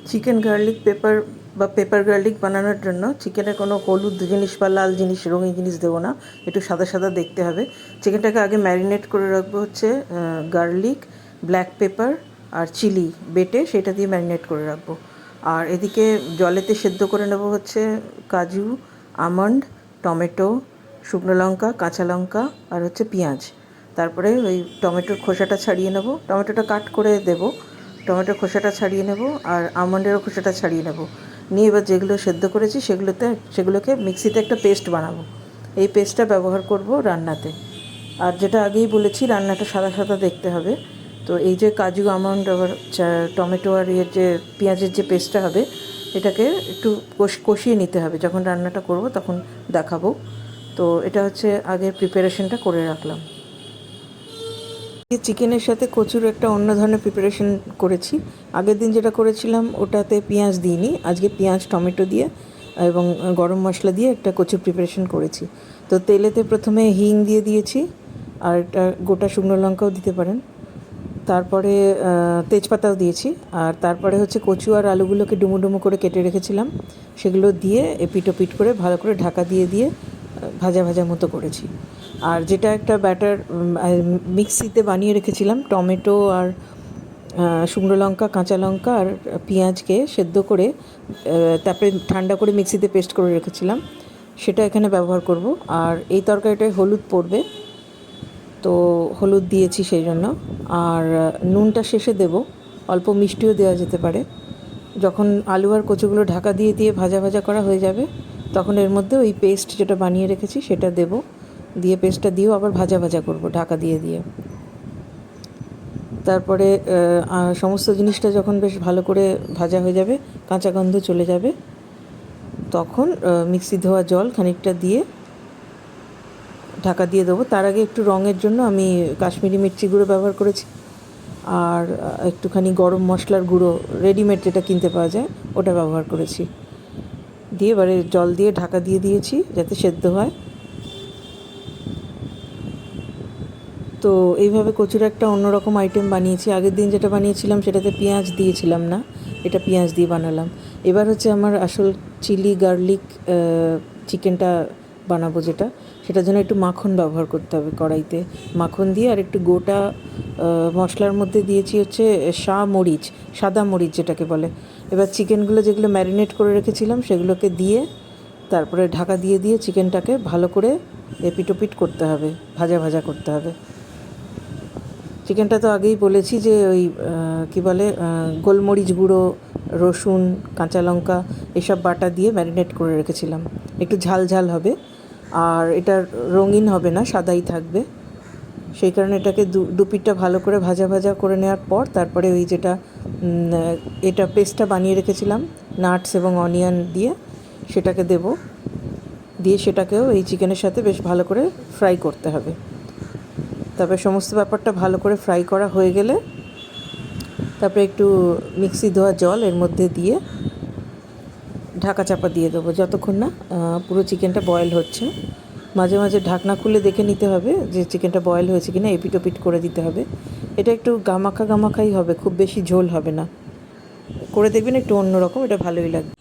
Chicken garlic paper বা paper garlic বানানোর জন্য চিকেনে কোনো হলুদ জিনিস বা লাল জিনিস রঙিন জিনিস দেবো না, একটু সাদা সাদা দেখতে হবে। চিকেনটাকে আগে ম্যারিনেট করে রাখবো হচ্ছে গার্লিক, ব্ল্যাক পেপার আর চিলি বেটে সেটা দিয়ে ম্যারিনেট করে রাখবো। আর এদিকে জলেতে সেদ্ধ করে নেবো হচ্ছে কাজু, আমন্ড, টমেটো, শুকনো লঙ্কা, কাঁচা লঙ্কা আর হচ্ছে পেঁয়াজ। তারপরে ওই টমেটোর খোসাটা ছাড়িয়ে নেবো, টমেটোটা কাট করে দেবো, টমেটোর খোসাটা ছাড়িয়ে নেব আর আমন্ডেরও খোসাটা ছাড়িয়ে নেব। নিয়ে এবার যেগুলো সেদ্ধ করেছি সেগুলোকে মিক্সিতে একটা পেস্ট বানাবো। এই পেস্টটা ব্যবহার করব রান্নাতে। আর যেটা আগেই বলেছি, রান্নাটা সাদা সাদা দেখতে হবে। তো এই যে কাজু, আমন্ড আবার টমেটো আর যে পেঁয়াজের যে পেস্টটা হবে, এটাকে একটু কষিয়ে নিতে হবে। যখন রান্নাটা করব তখন দেখাবো। তো এটা হচ্ছে আগের প্রিপারেশনটা করে রাখলাম। চিকেনের সাথে কচুর একটা অন্য ধরনের প্রিপারেশন করেছি। আগের দিন যেটা করেছিলাম ওটাতে পেঁয়াজ দিইনি, আজকে পেঁয়াজ টমেটো দিয়ে এবং গরম মশলা দিয়ে একটা কচুর প্রিপারেশন করেছি। তো তেলেতে প্রথমে হিং দিয়ে দিয়েছি, আর একটা গোটা শুকনো লঙ্কাও দিতে পারেন, তারপরে তেজপাতাও দিয়েছি, আর তারপরে হচ্ছে কচু আর আলুগুলোকে ডুমো ডুমো করে কেটে রেখেছিলাম, সেগুলো দিয়ে এপিট ওপিট করে ভালো করে ঢাকা দিয়ে ভাজা ভাজা মতো করেছি। আর যেটা একটা ব্যাটার মিক্সিতে বানিয়ে রেখেছিলাম, টমেটো আর শুকনো লঙ্কা, কাঁচা লঙ্কা আর পেঁয়াজকে সেদ্ধ করে তারপরে ঠান্ডা করে মিক্সিতে পেস্ট করে রেখেছিলাম, সেটা এখানে ব্যবহার করব। আর এই তরকারিটায় হলুদ পড়বে, তো হলুদ দিয়েছি সেই জন্য। আর নুনটা শেষে দেব, অল্প মিষ্টিও দেওয়া যেতে পারে। যখন আলু আর কচুগুলো ঢাকা দিয়ে ভাজা ভাজা করা হয়ে যাবে, তখন এর মধ্যে ওই পেস্ট যেটা বানিয়ে রেখেছি সেটা দেব, দিয়ে পেস্টটা দিয়েও আবার ভাজা ভাজা করব ঢাকা দিয়ে। তারপরে সমস্ত জিনিসটা যখন বেশ ভালো করে ভাজা হয়ে যাবে, কাঁচা গন্ধ চলে যাবে, তখন মিক্সি ধোয়া জল খানিকটা দিয়ে ঢাকা দিয়ে দেবো। তার আগে একটু রঙের জন্য আমি কাশ্মীরি মির্চি গুঁড়ো ব্যবহার করেছি, আর একটুখানি গরম মশলার গুঁড়ো রেডিমেড যেটা কিনতে পাওয়া যায় ওটা ব্যবহার করেছি। দিয়ে এবারে জল দিয়ে ঢাকা দিয়ে দিয়েছি যাতে সেদ্ধ হয়। তো এইভাবে কচুর একটা অন্যরকম আইটেম বানিয়েছি। আগের দিন যেটা বানিয়েছিলাম সেটাতে পেঁয়াজ দিয়েছিলাম না, এটা পেঁয়াজ দিয়ে বানালাম। এবার হচ্ছে আমার আসল চিলি গার্লিক চিকেনটা বানাবো, সেটার জন্য একটু মাখন ব্যবহার করতে হবে কড়াইতে। মাখন দিয়ে আর একটু গোটা মশলার মধ্যে দিয়েছি হচ্ছে সাদা মরিচ যেটাকে বলে। এবার চিকেনগুলো যেগুলো ম্যারিনেট করে রেখেছিলাম সেগুলোকে দিয়ে তারপরে ঢাকা দিয়ে চিকেনটাকে ভালো করে এপিট ওপিট করতে হবে, ভাজা ভাজা করতে হবে। চিকেনটা তো আগেই বলেছি যে ওই কী বলে গোলমরিচ গুঁড়ো, রসুন, কাঁচা লঙ্কা এসব বাটা দিয়ে ম্যারিনেট করে রেখেছিলাম। একটু ঝাল ঝাল হবে, আর এটা রঙিন হবে না, সাদাই থাকবে। সেই কারণে এটাকে দু পিঠটা ভালো করে ভাজা ভাজা করে নেওয়ার পর তারপরে ওই যেটা এটা পেস্টটা বানিয়ে রেখেছিলাম নাটস এবং অনিয়ন দিয়ে, সেটাকে দিয়ে সেটাকেও এই চিকেনের সাথে বেশ ভালো করে ফ্রাই করতে হবে। তারপরে সমস্ত ব্যাপারটা ভালো করে ফ্রাই করা হয়ে গেলে তারপরে একটু মিক্সি ধোয়া জল এর মধ্যে দিয়ে ঢাকা চাপা দিয়ে দেবো যতক্ষণ না পুরো চিকেনটা বয়েল হচ্ছে। মাঝে মাঝে ঢাকনা খুলে দেখে নিতে হবে যে চিকেনটা বয়েল হয়েছে কিনা, এপিট ওপিট করে দিতে হবে। এটা একটু গামাখাই হবে, খুব বেশি ঝোল হবে না। করে দেখবেন একটু অন্যরকম, এটা ভালোই লাগবে।